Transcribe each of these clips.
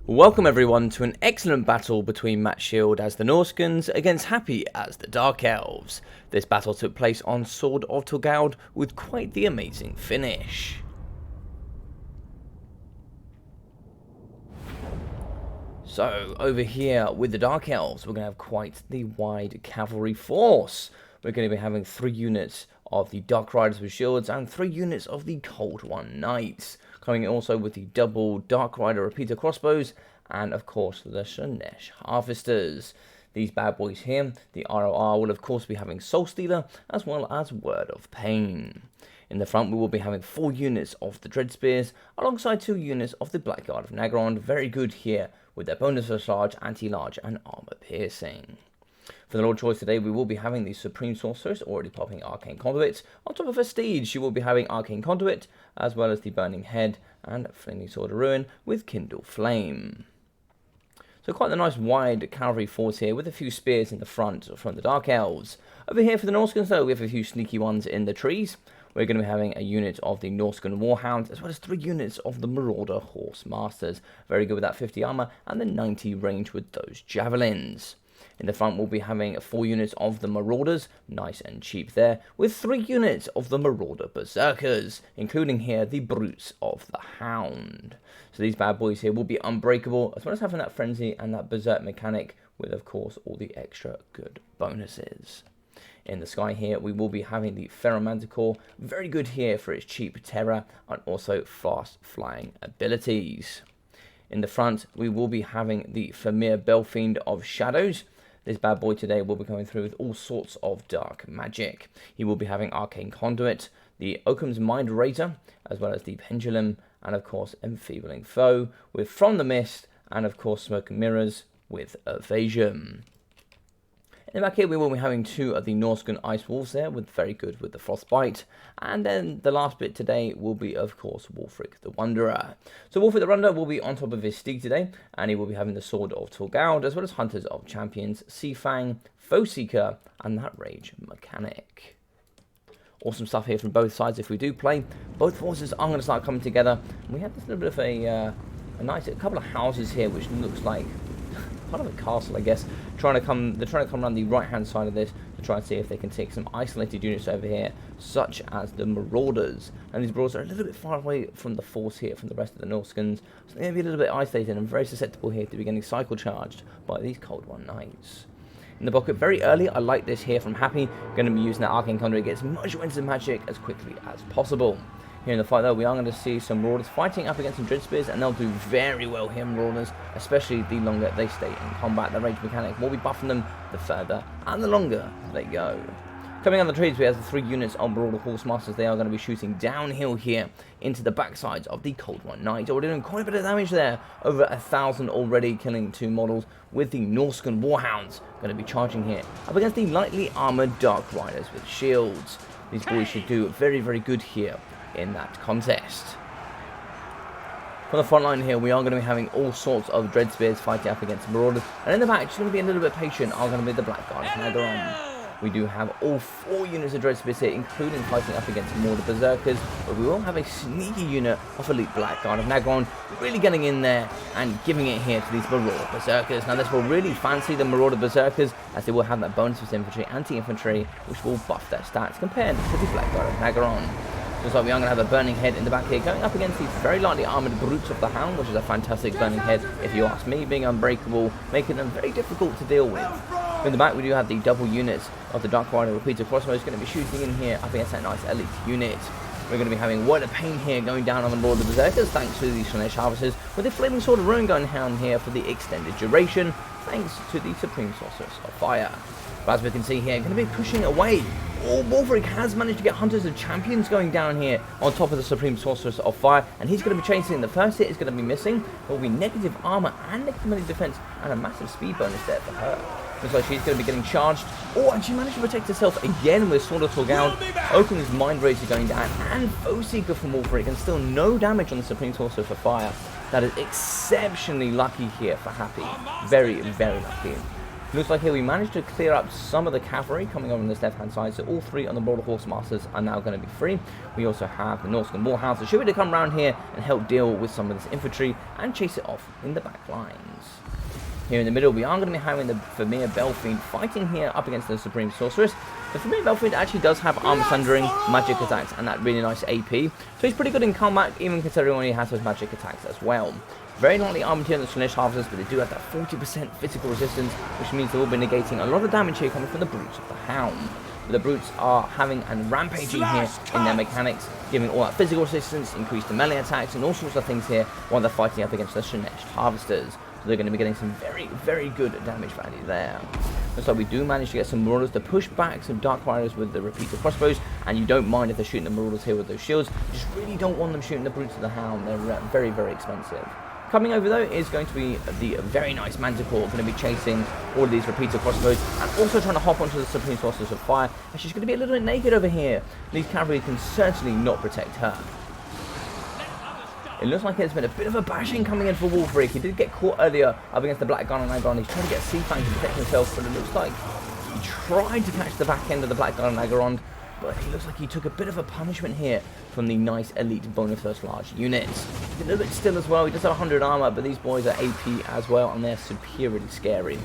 Welcome everyone to an excellent battle between Matt Shield as the Norscans against Happy as the Dark Elves. This battle took place on Sword of Torgald with quite the amazing finish. So over here with the Dark Elves, we're going to have quite the wide cavalry force. We're going to be having 3 units of the Dark Riders with shields and 3 units of the Cold One Knights. Coming also with the double Dark Rider repeater crossbows and of course the Slanesh Harvesters. These bad boys here, the ROR will of course be having Soul Stealer as well as Word of Pain. In the front we will be having 4 units of the Dread Spears alongside 2 units of the Blackguard of Nagron. Very good here with their bonus for large, anti-large and armor piercing. For the Lord Choice today, we will be having the Supreme Sorceress, already popping Arcane Conduit. On top of her steed, she will be having Arcane Conduit, as well as the Burning Head and Flaming Sword of Ruin with Kindle Flame. So quite a nice wide cavalry force here, with a few spears in the front from the Dark Elves. Over here for the Norscans though, we have a few sneaky ones in the trees. We're going to be having a unit of the Norscan Warhounds, as well as 3 units of the Marauder Horse Masters. Very good with that 50 armor, and the 90 range with those javelins. In the front, we'll be having 4 units of the Marauders, nice and cheap there, with 3 units of the Marauder Berserkers, including here the Brutes of the Hound. So these bad boys here will be unbreakable, as well as having that Frenzy and that Berserk mechanic, with of course all the extra good bonuses. In the sky here, we will be having the Ferromanticore, very good here for its cheap terror and also fast flying abilities. In the front, we will be having the Famir Belfiend of Shadows. This bad boy today will be going through with all sorts of dark magic. He will be having Arcane Conduit, the Occam's Mind Razor, as well as the Pendulum, and of course Enfeebling Foe, with From the Mist, and of course Smoke and Mirrors with Evasion. In the back here we will be having 2 of the Norscan Ice Wolves there, with very good with the Frostbite. And then the last bit today will be of course Wulfric the Wanderer. So Wulfric the Wanderer will be on top of his steed today, and he will be having the Sword of Torgald, as well as Hunters of Champions, Seafang, Foe Seeker, and that Rage mechanic. Awesome stuff here from both sides. If we do play, both forces are going to start coming together. And we have this little bit of a nice couple of houses here, which looks like part of a castle, I guess. They're trying to come around the right hand side of this to try and see if they can take some isolated units over here, such as the Marauders. And these Marauders are a little bit far away from the force here, from the rest of the Norscans, so they're going to be a little bit isolated and very susceptible here to be getting cycle charged by these Cold One Knights. In the pocket very early, I like this here from Happy. Going to be using that Arcane Conduit to get as much winds of magic as quickly as possible. Here in the fight though, we are going to see some Marauders fighting up against some Dread Spears, and they'll do very well here, Marauders, especially the longer they stay in combat. The range mechanic will be buffing them the further and the longer they go. Coming out of the trees, we have the 3 units of Marauder Horse Masters. They are going to be shooting downhill here into the backsides of the Cold One Knight. Already doing quite a bit of damage there, over 1,000 already, killing 2 models, with the Norscan Warhounds going to be charging here up against the lightly armored Dark Riders with shields. These boys should do very, very good here in that contest. For the front line here, we are going to be having all sorts of Dread Spears fighting up against Marauders, and in the back, just going to be a little bit patient, are going to be the Blackguard of Nagron. We do have all 4 units of Dread Spears here, including fighting up against more of the Berserkers, but we will have a sneaky unit of Elite Blackguard of Nagron, really getting in there and giving it here to these Marauder Berserkers. Now this will really fancy the Marauder Berserkers, as they will have that bonus with infantry, anti-infantry, which will buff their stats compared to the Blackguard of Nagron. Looks like we are going to have a Burning Head in the back here, going up against these very lightly armoured Brutes of the Hound, which is a fantastic Burning Head, if you ask me, being unbreakable, making them very difficult to deal with. In the back, we do have the double units of the Dark Rider repeater crossbows going to be shooting in here up against that nice elite unit. We're going to be having Word of Pain here going down on the Lord of the Berserkers, thanks to the Slanesh Harvesters, with the Flaming Sword of Ruin going down here for the extended duration, thanks to the Supreme Sorceress of Fire. But as we can see here, going to be pushing away. Oh, Wulfric has managed to get Hunters of Champions going down here on top of the Supreme Sorceress of Fire, and he's going to be chasing. The first hit is going to be missing. There will be negative armor and negative melee defense, and a massive speed bonus there for her. Looks like she's going to be getting charged. Oh, and she managed to protect herself again with Sword of Torgald. Occam's Mind Razor going down, and Foe Seeker from Wulfric, and still no damage on the Supreme Sorceress of Fire. That is exceptionally lucky here for Happy. Very, very lucky. Looks like here we managed to clear up some of the cavalry coming over on this left-hand side, so all 3 on the Marauder Horse Masters are now going to be free. We also have the Norscan Warhounds, so should be able to come around here and help deal with some of this infantry and chase it off in the back lines. Here in the middle, we are going to be having the Vermeer Belfiend fighting here up against the Supreme Sorceress. The Vermeer Belfiend actually does have armor sundering, magic attacks, and that really nice AP. So he's pretty good in combat, even considering when he has those magic attacks as well. Very lightly armored here on the Slaanesh Harvesters, but they do have that 40% physical resistance, which means they will be negating a lot of damage here coming from the Brutes of the Hound. But the Brutes are having and rampaging here in their mechanics, giving all that physical resistance, increased melee attacks, and all sorts of things here while they're fighting up against the Slaanesh Harvesters. So they're going to be getting some very, very good damage value there. Looks like we do manage to get some Marauders to push back some Dark Riders with the repeater crossbows, and you don't mind if they're shooting the Marauders here with those shields. You just really don't want them shooting the Brutes of the Hound. They're very, very expensive. Coming over though is going to be the very nice Manticore, going to be chasing all of these repeater crossbows and also trying to hop onto the Supreme Sorceress of Fire, and she's going to be a little bit naked over here. These cavalry can certainly not protect her. It looks like there's been a bit of a bashing coming in for Wolfric. He did get caught earlier up against the Black Gun and Agaron. He's trying to get Seafang to protect himself, but it looks like he tried to catch the back end of the Black Gun and Agaron, but it looks like he took a bit of a punishment here from the nice elite bonus first large units. He's a little bit still as well. He does have 100 armor, but these boys are AP as well, and they're superiorly scary.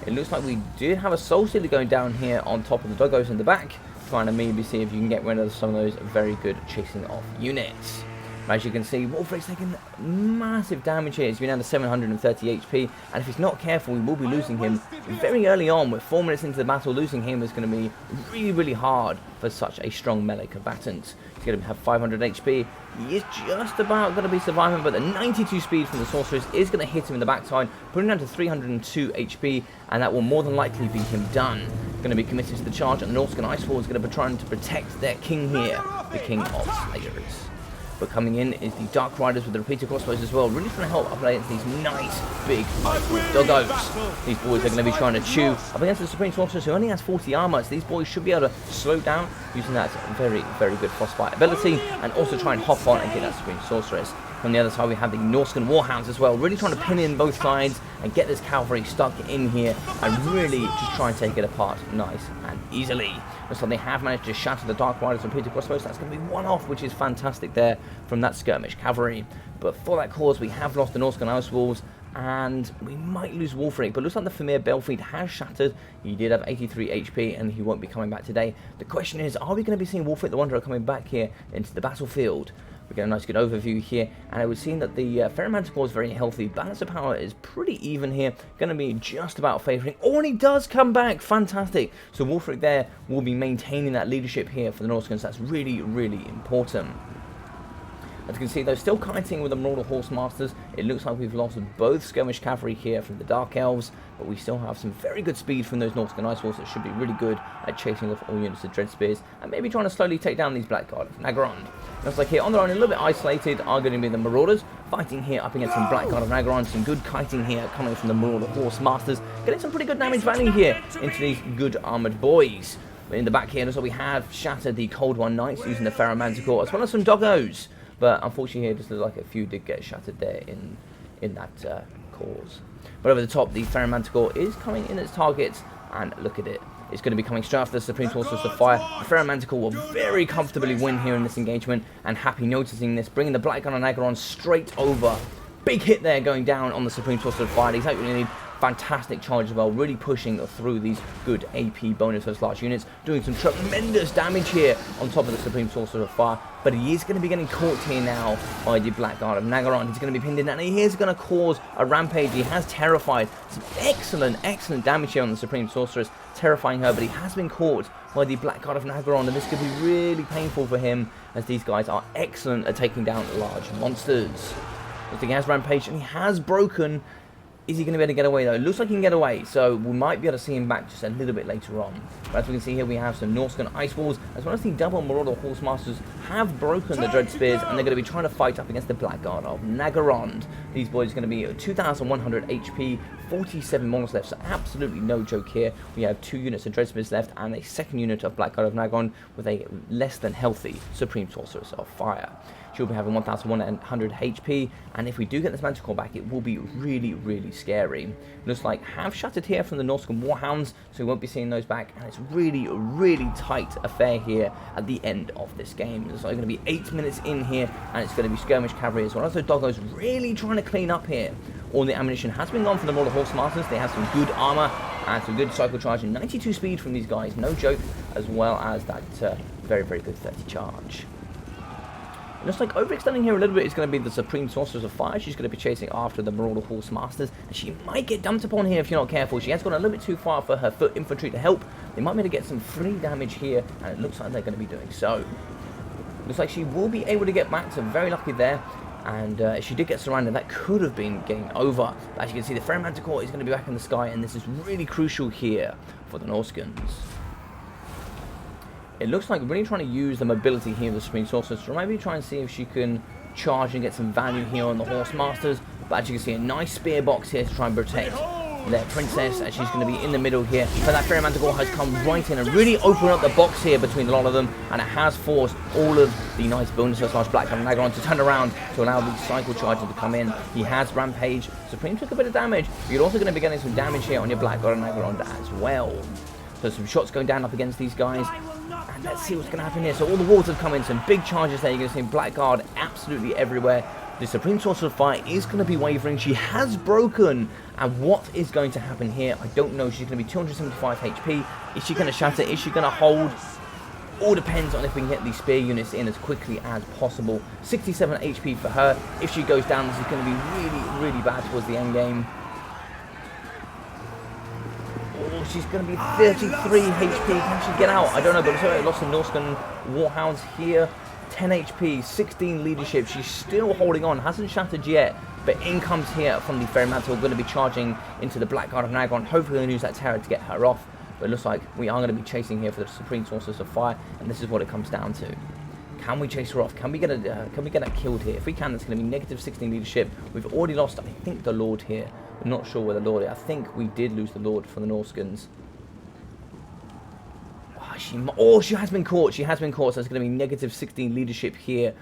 It looks like we did have a Soul Stealer going down here on top of the Doggos in the back, trying to maybe see if you can get rid of some of those very good chasing off units. As you can see, Wolfric's taking massive damage here. He's been down to 730 HP, and if he's not careful, we will be losing him very early on. With 4 minutes into the battle, losing him is going to be really, really hard for such a strong melee combatant. He's going to have 500 HP. He is just about going to be surviving, but the 92 speed from the Sorceress is going to hit him in the backside, putting him down to 302 HP, and that will more than likely be him done. Going to be committed to the charge, and the Norscan Icefall is going to be trying to protect their king here, the King of Slayers. But coming in is the Dark Riders with the repeater crossbows as well, really trying to help up against these nice big doggos. These boys are going to be trying to chew up against the Supreme Sorceress, who only has 40 armor, so these boys should be able to slow down using that very, very good frostbite ability, and also try and hop on and get that Supreme Sorceress. On the other side, we have the Norscan Warhounds as well, really trying to pin in both sides and get this cavalry stuck in here and really just try and take it apart nice and easily. Looks like they have managed to shatter the Dark Riders and repeater crossbows. That's going to be one off, which is fantastic there from that skirmish cavalry. But for that cause, we have lost the Norscan Ice Wolves, and we might lose Wolfric, but looks like the Vermeer Belfiend has shattered. He did have 83 HP, and he won't be coming back today. The question is, are we going to be seeing Wolfric the Wanderer coming back here into the battlefield? We get a nice good overview here, and it would seem that the Ferromanticore is very healthy. Balance of power is pretty even here, going to be just about favouring. Oh, and he does come back, fantastic. So Wolfric there will be maintaining that leadership here for the Norscans. That's really, really important. As you can see, they're still kiting with the Marauder Horse Masters. It looks like we've lost both Skirmish Cavalry here from the Dark Elves, but we still have some very good speed from those Norscan Ice Wolves that should be really good at chasing off all units of Dread Spears and maybe trying to slowly take down these Black Guard of Nagaron. Looks like here on their own, a little bit isolated, are going to be the Marauders, fighting here up against some Black Guard of Nagaron. Some good kiting here coming from the Marauder Horse Masters, getting some pretty good damage value here into these good armoured boys. In the back here, looks like we have shattered the Cold One Knights using the Ferromanticore, as well as some Doggos. But unfortunately here, it just looks like a few did get shattered there in that cause. But over the top, the Ferromanticore is coming in its targets, and look at it. It's going to be coming straight after the Supreme Sorceress of Fire. The Ferromanticore will very comfortably win here in this engagement, and Happy noticing this, bringing the Black Gun and Agaron straight over. Big hit there going down on the Supreme Sorceress of Fire. He's actually need fantastic charge as well, really pushing through these good AP bonus first large units, doing some tremendous damage here on top of the Supreme Sorcerer of Fire. But he is going to be getting caught here now by the Black Guard of Nagaron. He's going to be pinned in, and he is going to cause a rampage. He has terrified some excellent damage here on the Supreme Sorceress, terrifying her, but he has been caught by the Black Guard of Nagaron, and this could be really painful for him, as these guys are excellent at taking down large monsters. I think he has rampage, and he has broken. Is he going to be able to get away though? It looks like he can get away, so we might be able to see him back just a little bit later on. But as we can see here, we have some Norscan Ice Walls, as well as the double Marauder Horse Masters have broken the Dread Spears, and they're going to be trying to fight up against the Black Guard of Nagaron. These boys are going to be 2,100 HP, 47 models left, so absolutely no joke here. We have 2 units of Dread Spears left, and a second unit of Black Guard of Nagaron with a less than healthy Supreme Sorceress of Fire. She'll be having 1,100 HP, and if we do get this Manticore back, it will be really scary. Looks like half shattered here from the Norscan Warhounds, so we won't be seeing those back, and it's really, really tight affair here at the end of this game. It's like going to be 8 minutes in here, and it's going to be skirmish cavalry as well. So Doggos really trying to clean up here. All the ammunition has been gone for the Marauder Horse Masters. They have some good armor and some good cycle charge and 92 speed from these guys, no joke, as well as that very, very good 30 charge. It looks like overextending here a little bit is going to be the Supreme Sorceress of Fire. She's going to be chasing after the Marauder Horse Masters, and she might get dumped upon here if you're not careful. She has gone a little bit too far for her foot infantry to help. They might be able to get some free damage here, and it looks like they're going to be doing so. Looks like she will be able to get back, so very lucky there. And if she did get surrounded, that could have been game over. But as you can see, the Fairy Manticore is going to be back in the sky, and this is really crucial here for the Norscans. It looks like we're really trying to use the mobility here of the Supreme Sorceress to maybe try and see if she can charge and get some value here on the Horse Masters. But as you can see, a nice spear box here to try and protect their princess, and she's going to be in the middle here. But that Fairy Manticore has come right in and really opened up the box here between a lot of them, and it has forced all of the nice bonuses slash Black Gun Nagaron to turn around to allow the cycle charger to come in. He has Rampage. Supreme took a bit of damage, but you're also going to be getting some damage here on your Black Gun Nagaron as well. So some shots going down up against these guys. And let's see what's going to happen here. So all the walls have come in, some big charges there. You're going to see Blackguard absolutely everywhere. The Supreme Sorceress of Fire is going to be wavering. She has broken. And what is going to happen here? I don't know. She's going to be 275 HP. Is she going to shatter? Is she going to hold? All depends on if we can get these spear units in as quickly as possible. 67 HP for her. If she goes down, this is going to be really, really bad towards the end game. Oh, she's going to be 33 HP. Can she get out? I don't know, but I lost some Norscan Warhounds here. 10 HP, 16 leadership. She's still holding on. Hasn't shattered yet. But in comes here from the Fairy Mantle. Going to be charging into the Blackguard of Nagaron. Hopefully they'll use that terror to get her off. But it looks like we are going to be chasing here for the Supreme Sorceress of Fire. And this is what it comes down to. Can we chase her off? Can we get her killed here? If we can, it's going to be negative 16 leadership. We've already lost, I think, the Lord here. I'm not sure where the Lord is. I think we did lose the Lord for the Norscans. Oh, she has been caught. She has been caught. So it's going to be negative 16 leadership here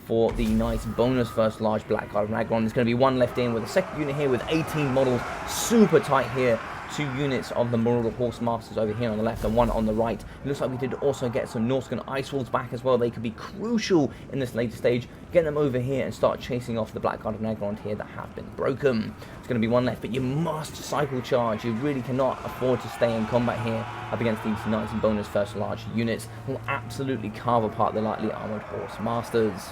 for the nice bonus first large Blackguard Nagaron. There's going to be one left in with a second unit here with 18 models. Super tight here. 2 units of the Marauder Horse Masters over here on the left and 1 on the right. It looks like we did also get some Norscan Ice Wolves back as well. They could be crucial in this later stage. Get them over here and start chasing off the Blackguard of Nagaron here that have been broken. There's going to be 1 left, but you must cycle charge. You really cannot afford to stay in combat here up against these nice and bonus first large units who will absolutely carve apart the lightly armoured Horse Masters.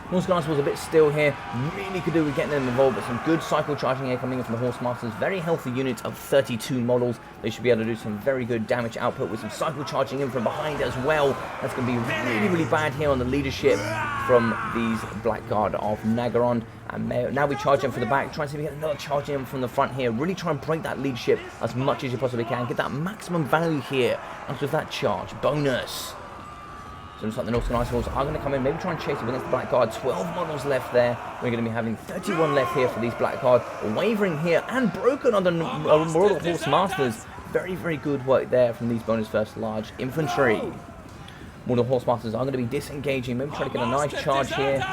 Norscan Ice was a bit still here. Really could do with getting them involved, but some good cycle charging here coming in from the Horse Masters. Very healthy units of 32 models. They should be able to do some very good damage output with some cycle charging in from behind as well. That's going to be really, really bad here on the leadership from these Blackguard of Nagaron. And now we charge in for the back. Try and see if we get another charge in from the front here. Really try and break that leadership as much as you possibly can. Get that maximum value here out of that charge bonus. So it looks like the Norscan Ice Wolves are going to come in, maybe try and chase it against the Blackguard. 12 models left there. We're going to be having 31 left here for these Blackguard. Wavering here and broken on the Marauder Horse Masters. Very, very good work there from these bonus first large infantry. Marauder Horse Masters are going to be disengaging, maybe try to get a nice charge here.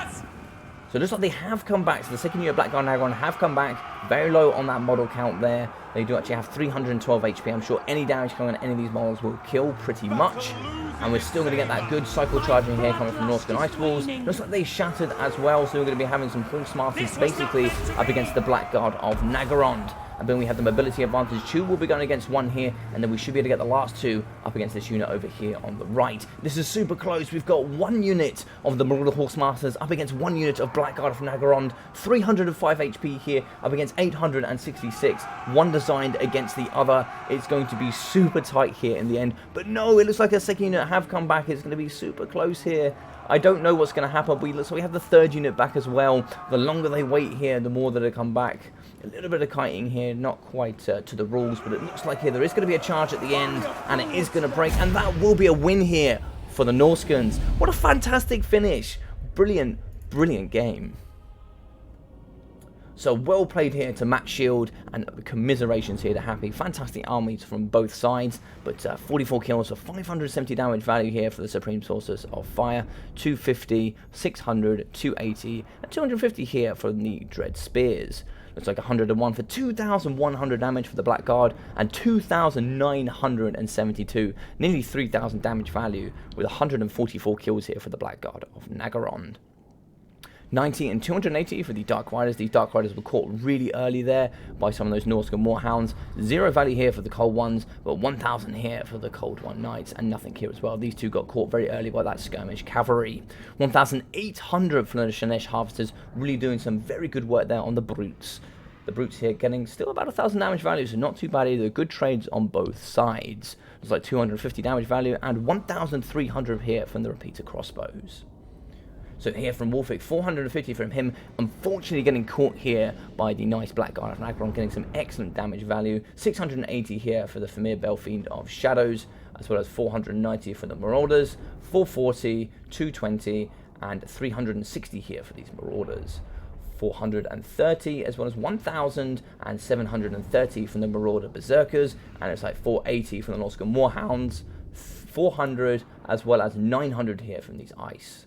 So it looks like they have come back. So the second unit of Blackguard Nagaron have come back. Very low on that model count there. They do actually have 312 HP. I'm sure any damage coming on any of these models will kill pretty much. And we're still going to get that good cycle charging here coming from Norscan Ice Wolves. Looks like they shattered as well. So we're going to be having some Horse Masters basically up against the Blackguard of Nagaron. And then we have the mobility advantage. 2 will be going against 1 here, and then we should be able to get the last 2 up against this unit over here on the right. This is super close. We've got 1 unit of the Marauder Horse Masters up against 1 unit of Blackguard of Nagaron. 305 HP here up against 866. One designed against the other. It's going to be super tight here in the end. But no, it looks like a second unit have come back. It's going to be super close here. I don't know what's going to happen, but so we have the 3rd unit back as well. The longer they wait here, the more that they come back. A little bit of kiting here, not quite to the rules, but it looks like here there is going to be a charge at the end, and it is going to break, and that will be a win here for the Norscans. What a fantastic finish. Brilliant, brilliant game. So well played here to Matt Shield, and commiserations here to Happy. Fantastic armies from both sides, but 44 kills for 570 damage value here for the Supreme Sorceress of Fire, 250, 600, 280, and 250 here for the Dread Spears. Looks like 101 for 2,100 damage for the Blackguard, and 2,972, nearly 3,000 damage value, with 144 kills here for the Blackguard of Nagaron. 90 and 280 for the Dark Riders. These Dark Riders were caught really early there by some of those Norscan Warhounds. 0 value here for the Cold Ones, but 1,000 here for the Cold One Knights, and nothing here as well. These two got caught very early by that Skirmish Cavalry. 1,800 for the Shanesh Harvesters, really doing some very good work there on the Brutes. The Brutes here getting still about 1,000 damage value, so not too bad either. Good trades on both sides. It's like 250 damage value, and 1,300 here from the Repeater Crossbows. So here from Wolfic, 450 from him, unfortunately getting caught here by the nice Blackguard of Nagaron, getting some excellent damage value. 680 here for the Famir Belfiend of Shadows, as well as 490 for the Marauders, 440, 220, and 360 here for these Marauders. 430, as well as 1,730 from the Marauder Berserkers, and it's like 480 from the Norscan Warhounds, 400, as well as 900 here from these Ice.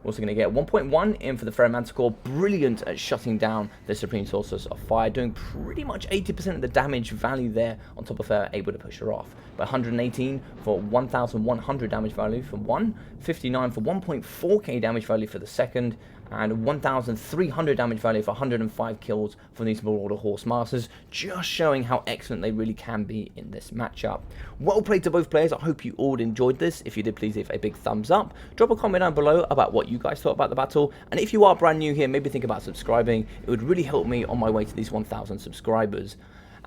We're also going to get 1.1 in for the Ferromanticore, brilliant at shutting down the Supreme Sorceress of Fire, doing pretty much 80% of the damage value there, on top of her able to push her off. But 118 for 1,100 damage value for one, 59 for 1.4k damage value for the second, and 1,300 damage value for 105 kills from these Marauder Horsemasters, just showing how excellent they really can be in this matchup. Well played to both players. I hope you all enjoyed this. If you did, please leave a big thumbs up. Drop a comment down below about what you guys thought about the battle, and if you are brand new here, maybe think about subscribing. It would really help me on my way to these 1,000 subscribers.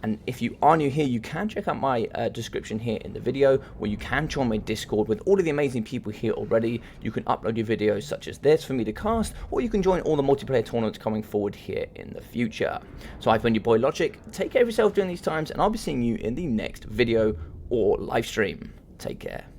And if you are new here, you can check out my description here in the video, where you can join my Discord with all of the amazing people here already. You can upload your videos such as this for me to cast, or you can join all the multiplayer tournaments coming forward here in the future. So I've been your boy Logic. Take care of yourself during these times, and I'll be seeing you in the next video or live stream. Take care.